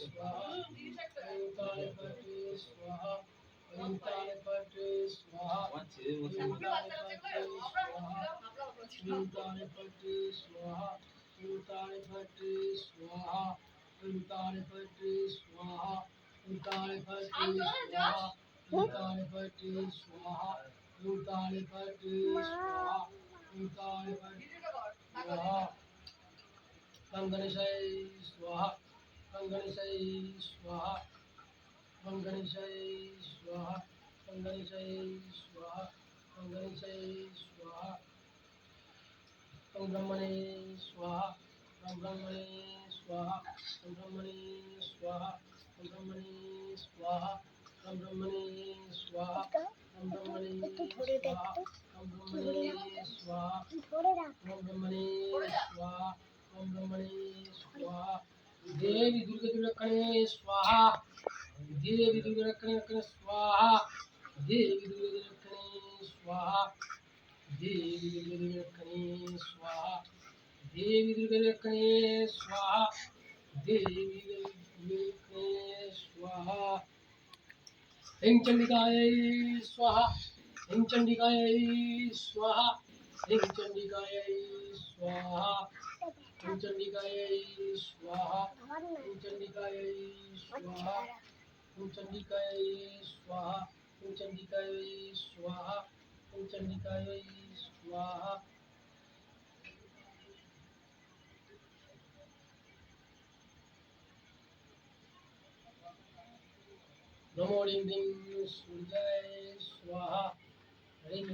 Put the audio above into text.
स्वाहा ओंकारे पटे स्वाहा ओंकारे पटे स्वाहा ओंकारे पटे स्वाहा ओंकारे पटे स्वाहा ओंकारे पटे स्वाहा ओंकारे पटे स्वाहा ओंकारे पटे स्वाहा ओंकारे पटे स्वाहा ओंकारे पटे स्वाहा ओंकारे पटे स्वाहा गणेशाय स्वाहा गणेशाय स्वाहा गणेशाय स्वाहा गणेशाय स्वाहा गणेशाय स्वाहा ब्रह्मणे स्वाहा ब्रह्मणे स्वाहा ब्रह्मणे स्वाहा ब्रह्मणे स्वाहा ब्रह्मणे स्वाहा ब्रह्मणे स्वाहा ब्रह्मणे स्वाहा ब्रह्मणे स्वाहा ब्रह्मणे स्वाहा देवी दुर्गे दुर्गणे स्वाहा देवी दुर्गे दुर्गणे स्वाहा देवी दुर्गे दुर्गणे स्वाहा देवी दुर्गे दुर्गणे स्वाहा देवी दुर्गे दुर्गणे स्वाहा देवी दुर्गे स्वाहा ह्रीं चंडिकाय स्वाहा ह्रीं चंडिकाय स्वाहा ह्रीं चंडिकाय स्वाहा ह्रीं चंडिकाय स्वाहा ह्रीं चंडिकाय स्वाहा ह्रीं चंडिकाय स्वाहा ह्रीं चंडिकाय स्वाहा ह्रीं चंडिकाय स्वाहा नमो ह्रीं ह्रीं सूर्याय स्वाहा